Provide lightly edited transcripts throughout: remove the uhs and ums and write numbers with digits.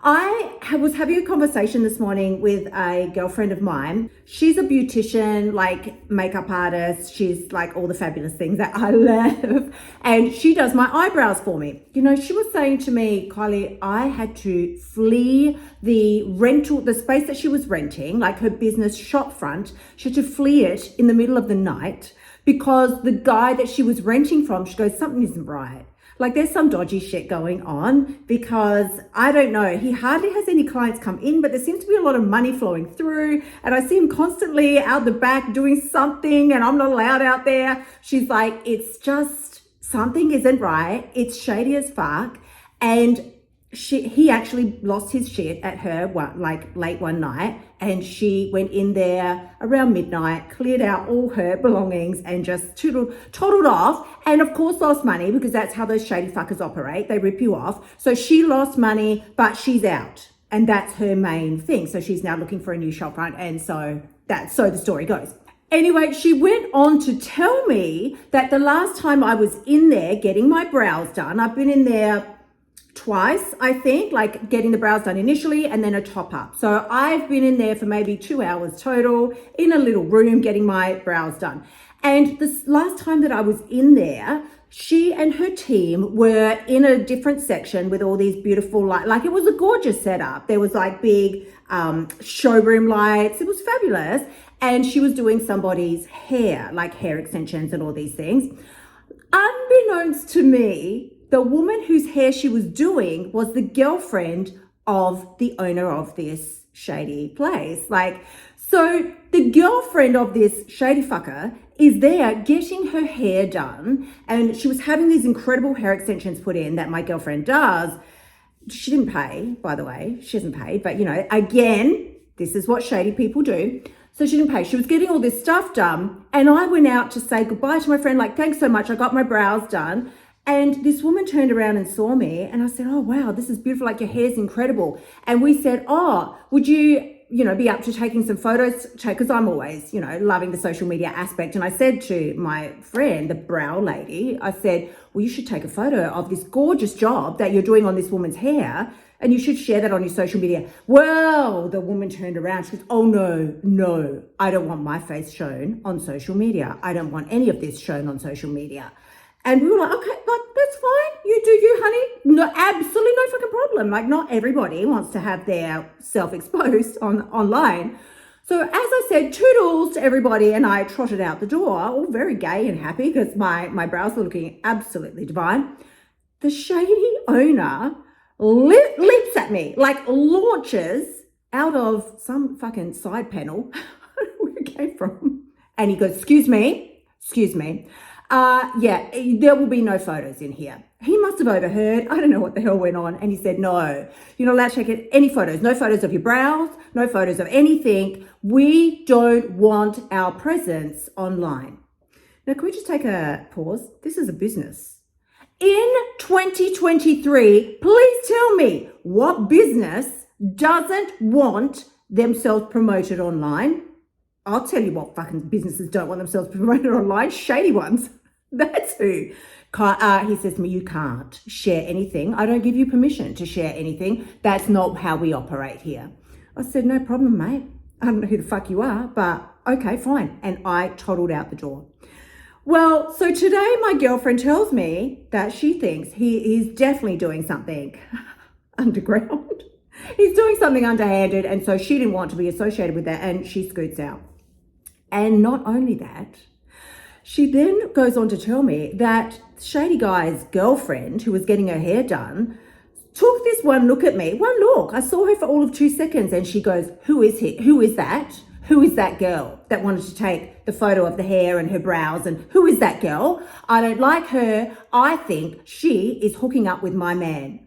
was having a conversation this morning with a girlfriend of mine. She's a beautician, like makeup artist. She's like all the fabulous things that I love. And she does my eyebrows for me. You know, she was saying to me, Kylie, I had to flee the space that she was renting, like her business shop front. She had to flee it in the middle of the night because the guy that she was renting from, she goes, something isn't right. Like there's some dodgy shit going on because I don't know, he hardly has any clients come in, but there seems to be a lot of money flowing through and I see him constantly out the back doing something and I'm not allowed out there. She's like, it's just something isn't right. It's shady as fuck. And he actually lost his shit at her late one night and she went in there around midnight, cleared out all her belongings and just toddled off and of course lost money because that's how those shady fuckers operate. They rip you off. So she lost money, but she's out and that's her main thing. So she's now looking for a new shopfront and so the story goes. Anyway, she went on to tell me that the last time I was in there getting my brows done, I've been in there twice, I think, like getting the brows done initially and then a top up. So I've been in there for maybe 2 hours total in a little room getting my brows done. And this last time that I was in there, she and her team were in a different section with all these beautiful like it was a gorgeous setup. There was like big showroom lights. It was fabulous. And she was doing somebody's hair, like hair extensions and all these things. Unbeknownst to me, the woman whose hair she was doing was the girlfriend of the owner of this shady place. So the girlfriend of this shady fucker is there getting her hair done and she was having these incredible hair extensions put in that my girlfriend does. She didn't pay, by the way. She hasn't paid, but you know, again, this is what shady people do. So she didn't pay. She was getting all this stuff done and I went out to say goodbye to my friend, like, thanks so much. I got my brows done. And this woman turned around and saw me and I said, oh, wow, this is beautiful. Like your hair's incredible. And we said, oh, would you be up to taking some photos? Because I'm always, loving the social media aspect. And I said to my friend, the brow lady, I said, well, you should take a photo of this gorgeous job that you're doing on this woman's hair and you should share that on your social media. Well, the woman turned around. She goes, oh, no, I don't want my face shown on social media. I don't want any of this shown on social media. And we were like, okay, that's fine. You do you, honey. No, absolutely no fucking problem. Like not everybody wants to have their self-exposed online. So as I said, toodles to everybody and I trotted out the door, all very gay and happy because my brows were looking absolutely divine. The shady owner leaps at me, like launches out of some fucking side panel where it came from. And he goes, excuse me. Yeah, there will be no photos in here. He must have overheard. I don't know what the hell went on. And he said, no, you're not allowed to take any photos. No photos of your brows, no photos of anything. We don't want our presence online. Now, can we just take a pause? This is a business. In 2023, please tell me what business doesn't want themselves promoted online. I'll tell you what fucking businesses don't want themselves promoted online. Shady ones. That's who. He says to me, you can't share anything. I don't give you permission to share anything. That's not how we operate here. I said, no problem, mate. I don't know who the fuck you are, but okay, fine. And I toddled out the door. Well, so today my girlfriend tells me that she thinks he is definitely doing something underground. He's doing something underhanded. And so she didn't want to be associated with that. And she scoots out. And not only that, she then goes on to tell me that shady guy's girlfriend who was getting her hair done took this one look at me. One look. I saw her for all of 2 seconds and she goes, who is he? Who is that? Who is that girl that wanted to take the photo of the hair and her brows? And who is that girl? I don't like her. I think she is hooking up with my man.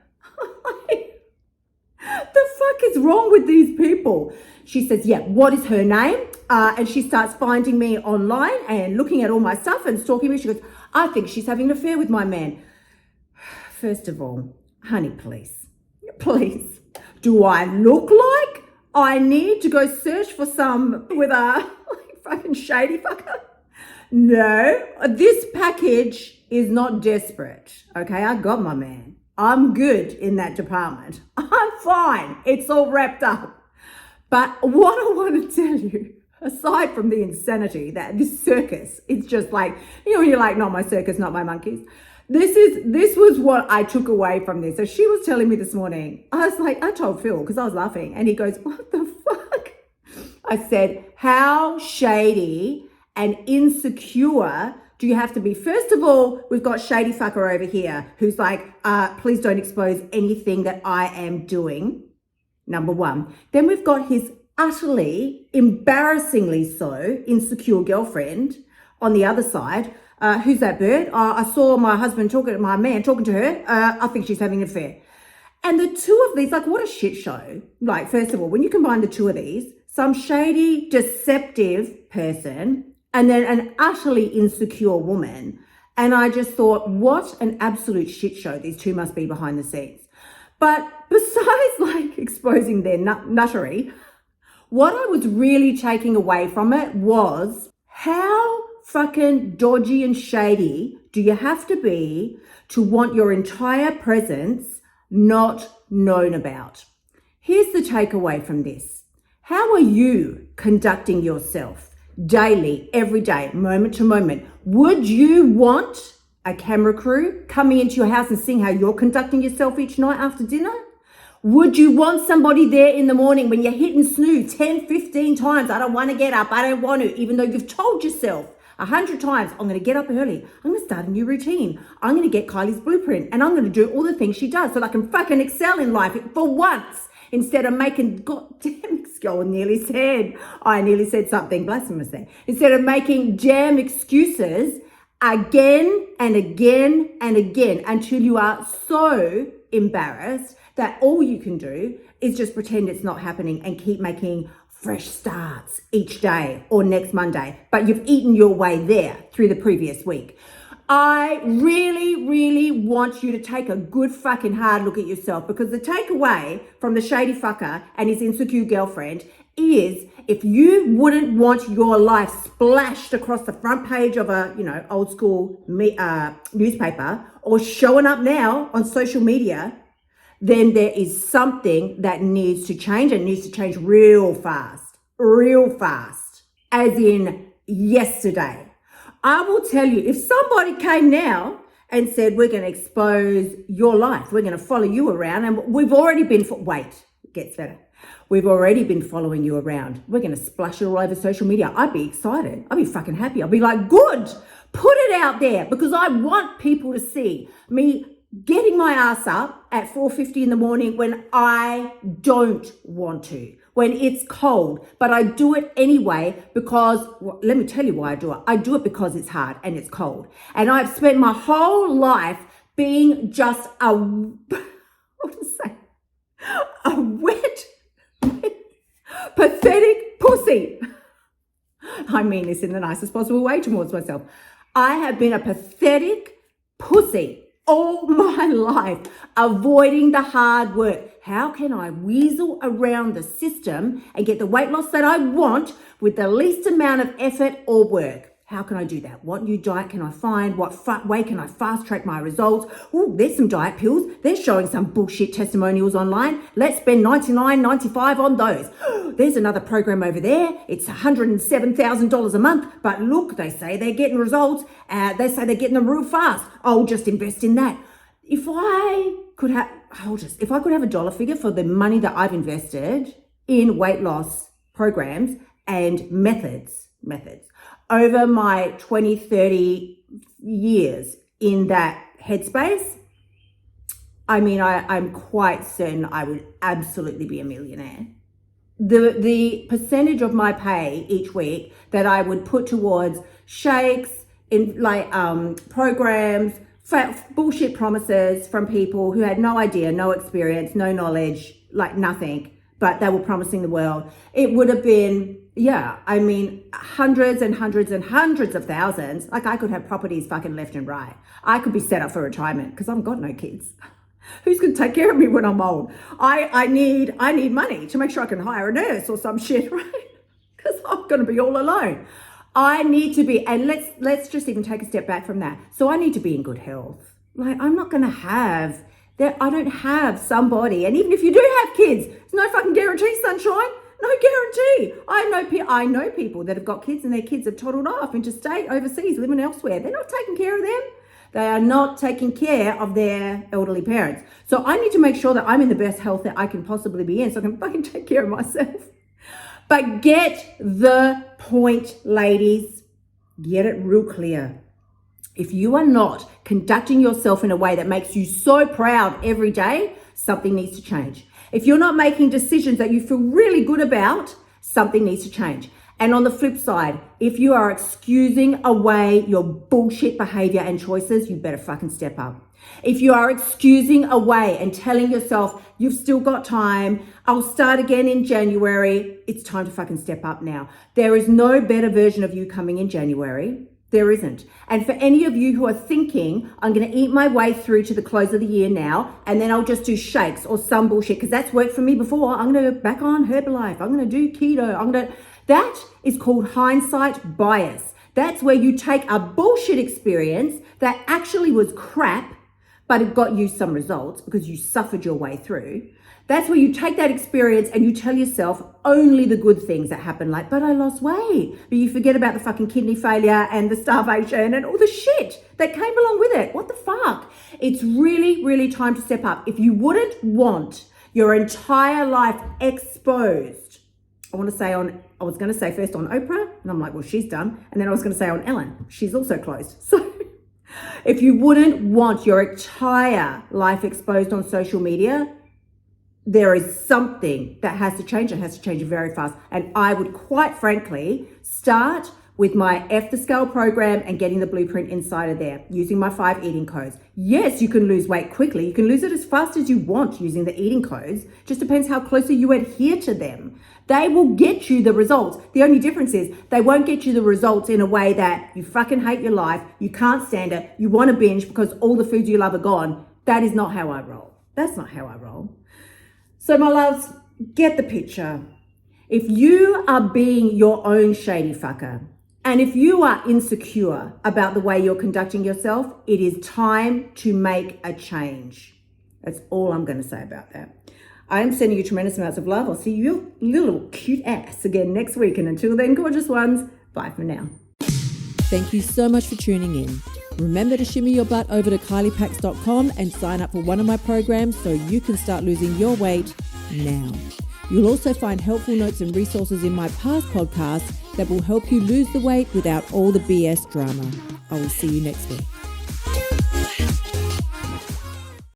The fuck is wrong with these people? She says, yeah, what is her name? And she starts finding me online and looking at all my stuff and stalking me. She goes, I think she's having an affair with my man. First of all, honey, please, do I look like I need to go search for some with a fucking shady fucker? No, this package is not desperate. Okay, I got my man. I'm good in that department. I'm fine. It's all wrapped up. But what I want to tell you, aside from the insanity that this circus, it's just like, when you're like, not my circus, not my monkeys. This was what I took away from this. So she was telling me this morning, I was like, I told Phil because I was laughing and he goes, what the fuck? I said, how shady and insecure do you have to be? First of all, we've got shady fucker over here who's like, please don't expose anything that I am doing. Number one. Then we've got his utterly, embarrassingly so, insecure girlfriend on the other side. Who's that bird? I saw my man talking to her. I think she's having an affair. And the two of these, like, what a shit show. Like, first of all, when you combine the two of these, some shady, deceptive person, and then an utterly insecure woman. And I just thought, what an absolute shit show these two must be behind the scenes. But besides like exposing their nuttery, what I was really taking away from it was how fucking dodgy and shady do you have to be to want your entire presence not known about? Here's the takeaway from this. How are you conducting yourself daily, every day, moment to moment? Would you want a camera crew coming into your house and seeing how you're conducting yourself each night after dinner? Would you want somebody there in the morning when you're hitting snooze 10, 15 times? I don't want to get up. I don't want to, even though you've told yourself 100 times, I'm going to get up early. I'm going to start a new routine. I'm going to get Kylie's blueprint and I'm going to do all the things she does so that I can fucking excel in life for once instead of making, goddamn, I nearly said something blasphemous there. Instead of making damn excuses again and again and again until you are so embarrassed that all you can do is just pretend it's not happening and keep making fresh starts each day or next Monday. But you've eaten your way there through the previous week. I really, really want you to take a good fucking hard look at yourself, because the takeaway from the shady fucker and his insecure girlfriend is, if you wouldn't want your life splashed across the front page of a, old school newspaper or showing up now on social media, then there is something that needs to change, and needs to change real fast, as in yesterday. I will tell you, if somebody came now and said, we're going to expose your life, we're going to follow you around, and we've already been, it gets better. We've already been following you around. We're going to splash it all over social media. I'd be excited. I'd be fucking happy. I'd be like, good, put it out there, because I want people to see me getting my ass up at 4:50 in the morning when I don't want to, when it's cold, but I do it anyway because, well, let me tell you why I do it. I do it because it's hard and it's cold. And I've spent my whole life being just a wet, pathetic pussy. I mean this in the nicest possible way towards myself. I have been a pathetic pussy all my life, avoiding the hard work. How can I weasel around the system and get the weight loss that I want with the least amount of effort or work? How can I do that? What new diet can I find? What way can I fast track my results? Oh, there's some diet pills. They're showing some bullshit testimonials online. Let's spend $99.95 on those. There's another program over there. It's $107,000 a month. But look, they say they're getting results. They say they're getting them real fast. I'll just invest in that. If I could have a dollar figure for the money that I've invested in weight loss programs and methods, over my 20, 30 years in that headspace, I mean, I'm quite certain I would absolutely be a millionaire. The percentage of my pay each week that I would put towards shakes, in like programs, bullshit promises from people who had no idea, no experience, no knowledge, like nothing, but they were promising the world. It would have been, hundreds and hundreds and hundreds of thousands. Like, I could have properties fucking left and right. I could be set up for retirement because I've got no kids. Who's going to take care of me when I'm old? I need money to make sure I can hire a nurse or some shit, right? Because I'm going to be all alone. I need to be, and let's just even take a step back from that. So I need to be in good health. Like, I'm not going to have I don't have somebody, and even if you do have kids, there's no fucking guarantee, sunshine. No guarantee. I know people that have got kids and their kids have toddled off interstate, overseas, living elsewhere. They're not taking care of them. They are not taking care of their elderly parents. So I need to make sure that I'm in the best health that I can possibly be in so I can fucking take care of myself. But get the point, ladies. Get it real clear. If you are not conducting yourself in a way that makes you so proud every day, something needs to change. If you're not making decisions that you feel really good about, something needs to change. And on the flip side, if you are excusing away your bullshit behavior and choices, you better fucking step up. If you are excusing away and telling yourself you've still got time, I'll start again in January, it's time to fucking step up now. There is no better version of you coming in January. There isn't. And for any of you who are thinking, I'm going to eat my way through to the close of the year now, and then I'll just do shakes or some bullshit, because that's worked for me before. I'm going to go back on Herbalife. I'm going to do keto. That is called hindsight bias. That's where you take a bullshit experience that actually was crap, but it got you some results because you suffered your way through. That's where you take that experience and you tell yourself only the good things that happen, like, but I lost weight. But you forget about the fucking kidney failure and the starvation and all the shit that came along with it. What the fuck? It's really, really time to step up. If you wouldn't want your entire life exposed, I was going to say first on Oprah, and I'm like, well, she's done. And then I was going to say on Ellen, she's also closed. So if you wouldn't want your entire life exposed on social media, there is something that has to change. It has to change very fast. And I would quite frankly start with my F the Scale program and getting the blueprint inside of there, using my 5 eating codes. Yes, you can lose weight quickly. You can lose it as fast as you want using the eating codes. Just depends how closely you adhere to them. They will get you the results. The only difference is they won't get you the results in a way that you fucking hate your life, you can't stand it, you want to binge because all the foods you love are gone. That is not how I roll. That's not how I roll. So my loves, get the picture. If you are being your own shady fucker, and if you are insecure about the way you're conducting yourself, it is time to make a change. That's all I'm going to say about that. I am sending you tremendous amounts of love. I'll see your little cute ass again next week. And until then, gorgeous ones, bye for now. Thank you so much for tuning in. Remember to shimmy your butt over to kyliepax.com and sign up for one of my programs so you can start losing your weight now. You'll also find helpful notes and resources in my past podcasts that will help you lose the weight without all the BS drama. I will see you next week.